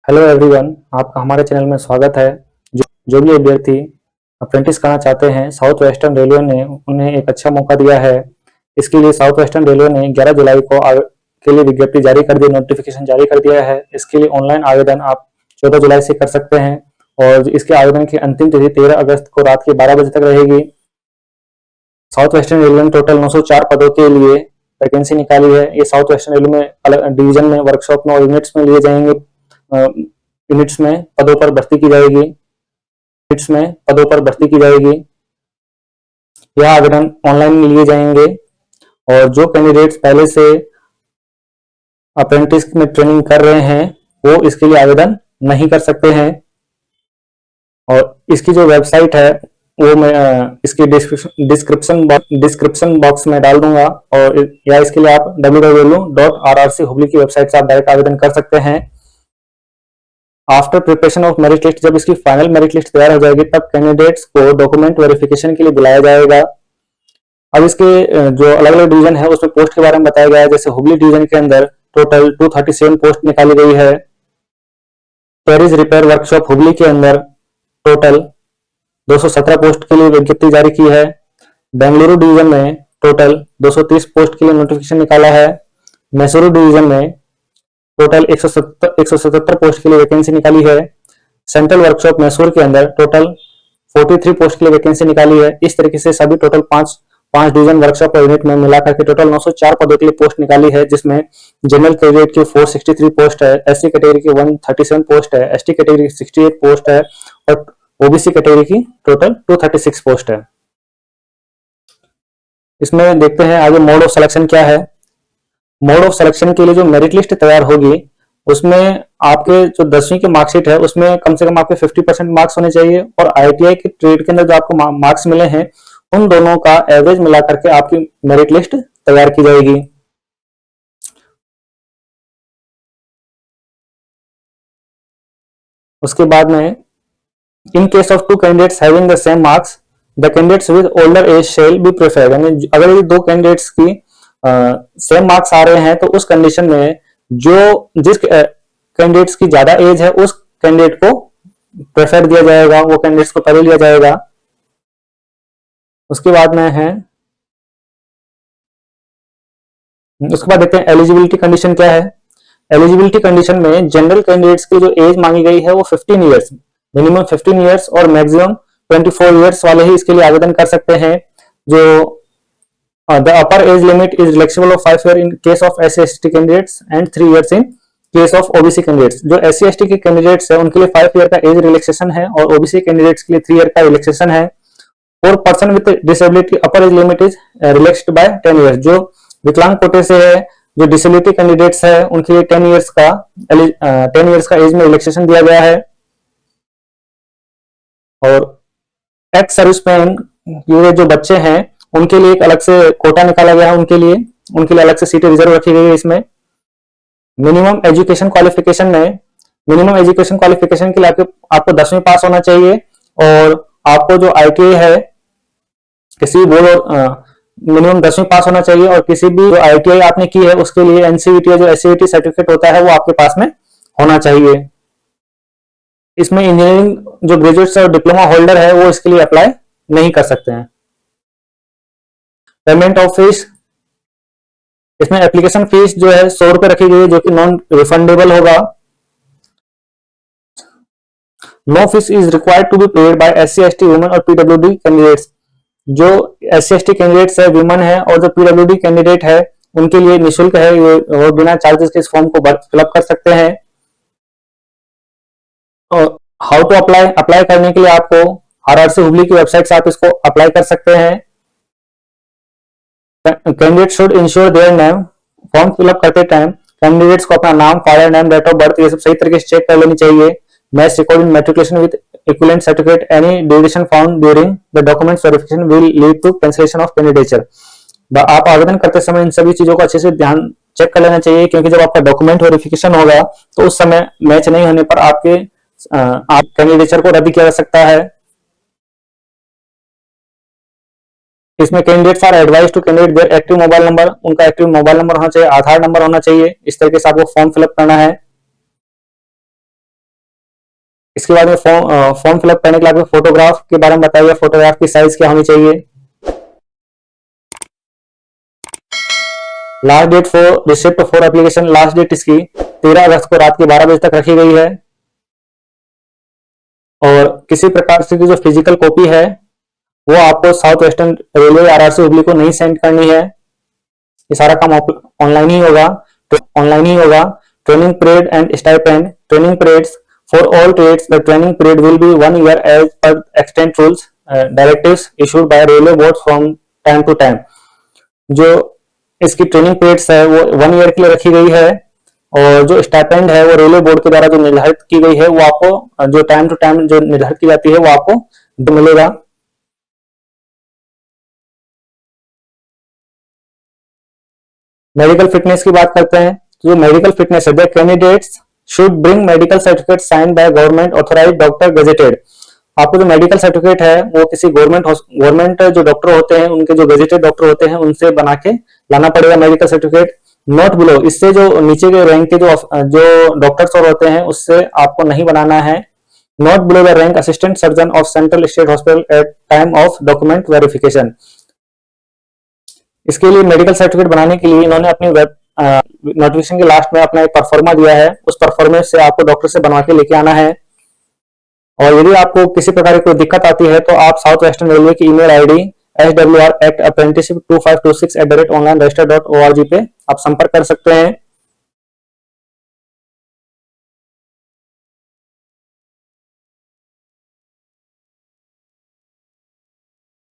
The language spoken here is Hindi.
हेलो एवरीवन, आपका हमारे चैनल में स्वागत है। जो भी अभ्यर्थी अप्रेंटिस करना चाहते हैं, साउथ वेस्टर्न रेलवे ने उन्हें एक अच्छा मौका दिया है। इसके लिए साउथ वेस्टर्न रेलवे ने 11 जुलाई को के लिए विज्ञप्ति जारी कर दी, नोटिफिकेशन जारी कर दिया है। इसके लिए ऑनलाइन आवेदन आप 14 जुलाई से कर सकते हैं और इसके आवेदन की अंतिम तिथि 13 अगस्त को रात के 12 बजे तक रहेगी। साउथ वेस्टर्न रेलवे ने टोटल 904 पदों के लिए वैकेंसी निकाली है। ये साउथ वेस्टर्न रेलवे में अलग डिवीजन में, वर्कशॉप में और यूनिट्स में लिए जाएंगे। यूनिट्स में पदों पर भर्ती की जाएगी। यूनिट्स में पदों पर भर्ती की जाएगी। यह आवेदन ऑनलाइन लिए जाएंगे और जो कैंडिडेट्स पहले से अप्रेंटिस में ट्रेनिंग कर रहे हैं वो इसके लिए आवेदन नहीं कर सकते हैं। और इसकी जो वेबसाइट है वो मैं इसके डिस्क्रिप्शन बॉक्स में डाल दूंगा, और या इसके लिए आप www.rrc हुबली की वेबसाइट से आप डायरेक्ट आवेदन कर सकते हैं। After preparation of merit list, जब इसकी फाइनल मेरिट लिस्ट तैयार हो जाएगी तब कैंडिडेट्स को डॉक्यूमेंट वेरिफिकेशन के लिए बुलाया जाएगा। अब इसके जो अलग अलग डिवीजन है उसमें पोस्ट के बारे में बताया गया है। जैसे हुबली डिवीजन के अंदर टोटल 237 पोस्ट निकाली गई है। टेरिस रिपेयर वर्कशॉप हुबली के अंदर टोटल 217 पोस्ट के लिए विज्ञप्ति जारी की है। बेंगलुरु डिवीजन में टोटल 230 पोस्ट के लिए नोटिफिकेशन निकाला है। मैसूरू डिवीजन में टोटल 177 पोस्ट के लिए वैकेंसी निकाली है। सेंट्रल वर्कशॉप मैसूर के अंदर टोटल 43 पोस्ट के लिए वैकेंसी निकाली है। इस तरीके से सभी टोटल पांच डिवीजन वर्कशॉप और यूनिट में मिलाकर के टोटल 904 पदों के लिए पोस्ट निकाली है, जिसमें जनरल कैंडिडेट की 463 पोस्ट है, एससी कैटेगरी की 137 पोस्ट है, एसटी कैटेगरी की 68 पोस्ट है और ओबीसी कैटेगरी की टोटल 236 पोस्ट है। इसमें देखते हैं आगे मोड ऑफ सिलेक्शन क्या है। मोड ऑफ सिलेक्शन के लिए जो मेरिट लिस्ट तैयार होगी उसमें आपके जो 10वीं की मार्कशीट है उसमें कम से कम आपके 50% मार्क्स होने चाहिए, और आईटीआई के ट्रेड के अंदर जो आपको मार्क्स मिले हैं उन दोनों का एवरेज मिला करके आपकी मेरिट लिस्ट तैयार की जाएगी। उसके बाद में in case of two candidates having the same marks the candidates with older age shall be preferred. यानी अगर ये दो कैंडिडेट्स की सेम मार्क्स आ रहे हैं तो उस कंडीशन में जिस कैंडिडेट्स की ज्यादा एज है उस कैंडिडेट को प्रेफर दिया जाएगा, वो कैंडिडेट्स को पहले लिया जाएगा। उसके बाद में है उसके बाद देखते हैं एलिजिबिलिटी कंडीशन क्या है। एलिजिबिलिटी कंडीशन में जनरल कैंडिडेट्स की जो एज मांगी गई है वो 15 ईयर्स, मिनिमम 15 ईयर्स और मैक्सिमम 24 ईयर्स वाले ही इसके लिए आवेदन कर सकते हैं। जो the upper age limit is relaxable of 5 years in case of SC/ST candidates and 3 years in case of OBC candidates। जो SC/ST के कैंडिडेट्स है उनके लिए 5 ईयर का एज रिलैक्सेशन है और OBC कैंडिडेट्स के लिए 3 ईयर का रिलैक्सेशन है। और person with disability upper age limit is relaxed by 10 years. जो विकलांग कोटे से है, जो डिसेबिलिटी कैंडिडेट्स है उनके लिए 10 ईयर्स का एज में रिलैक्सेशन दिया गया है। और एक्स सर्विसमैन ये जो बच्चे हैं उनके लिए एक अलग से कोटा निकाला गया है। उनके लिए अलग से सीटें रिजर्व रखी गई है। इसमें मिनिमम एजुकेशन क्वालिफिकेशन के लिए आपको 10वीं पास होना चाहिए, और आपको जो आईटीआई है किसी बोर्ड मिनिमम 10वीं पास होना चाहिए, और किसी भी जो आईटीआई आपने की है उसके लिए एनसीवीटी या जो एससीवीटी सर्टिफिकेट होता है वो आपके पास में होना चाहिए। इसमें इंजीनियरिंग जो ग्रेजुएट्स और डिप्लोमा होल्डर है वो इसके लिए अप्लाई नहीं कर सकते हैं। पेमेंट ऑफ फीस, इसमें एप्लीकेशन फीस जो है 100 रुपए रखी गई है जो कि नॉन रिफंडेबल होगा। No fees is required to be paid by SC/ST women और PWD कैंडिडेट्स। जो SC/ST कैंडिडेट्स है, वुमेन है, और जो PWD कैंडिडेट है उनके लिए निःशुल्क है, वो बिना चार्जेस के इस फॉर्म को फिलअप कर सकते हैं। और हाउ टू अप्लाई करने के लिए आपको RRC हुबली की वेबसाइट से आप इसको अप्लाई कर सकते हैं। Candidate should ensure their name, form fill up करते टाइम कैंडिडेट्स को अपना नाम, father name, date of birth ये सब सही तरीके से चेक कर लेनी चाहिए। Match record in matriculation with equivalent certificate, any deviation found during the documents verification will lead to cancellation of candidature. आप आवेदन करते समय इन सभी चीजों को अच्छे से ध्यान चेक कर लेना चाहिए, क्योंकि जब आपका डॉक्यूमेंट वेरिफिकेशन होगा तो उस समय मैच नहीं होने पर आप कैंडिडेचर को रद्द किया जा सकता है। इसमें candidates are advise to candidate their active mobile number, उनका एक्टिव मोबाइल नंबर होना चाहिए, आधार नंबर होना चाहिए। इस तरीके से आपको फॉर्म फिलअप करना है। इसके बाद में फॉर्म फिलअप करने के बाद में फोटोग्राफ के बारे में बताया गया, फोटोग्राफ की साइज क्या होनी चाहिए। Last date for receipt for application, last date इसकी 13 अगस्त को रात के 12 बजे तक रखी गई है। और किसी प्रकार से जो फिजिकल कॉपी है वो आपको south western railway RRC Hubli को नहीं सेंड करनी है, ये सारा काम ऑनलाइन ही होगा, तो ऑनलाइन ही होगा। Training period and stipend, training periods for all trades, the training period will be 1 year as per extent rules directives issued by railway board from time to time. जो इसकी ट्रेनिंग पीरियड्स है वो 1 year के लिए रखी गई है, और जो स्टाइपेंड है वो रेलवे बोर्ड के द्वारा जो निर्धारित की गई है वो आपको जो टाइम टू टाइम जो निर्धारित की जाती है वो आपको मिलेगा। मेडिकल फिटनेस की बात करते हैं, तो जो मेडिकल फिटनेस है, the candidates should bring medical certificate sign by government authorised doctor gazetted. आपको जो मेडिकल सर्टिफिकेट है वो किसी गवर्नमेंट जो डॉक्टर होते हैं उनके जो गेजेटेड डॉक्टर होते हैं उनसे बना के लाना पड़ेगा मेडिकल सर्टिफिकेट। नॉट बिलो, इससे जो नीचे के रैंक के जो डॉक्टर्स और होते हैं उससे आपको नहीं बनाना है। Not below the rank assistant surgeon of central state hospital at time of document verification. इसके लिए मेडिकल सर्टिफिकेट बनाने के लिए इन्होंने अपनी वेब नोटिफिकेशन के लास्ट में अपना एक परफॉर्मा दिया है, उस परफॉर्मेंस से आपको डॉक्टर से बनवा के लेके आना है। और यदि आपको किसी प्रकार की कोई दिक्कत आती है तो आप साउथ वेस्टर्न रेलवे की ईमेल आईडी swr@apprenticeship2526@onlineregister.org पे आप संपर्क कर सकते हैं।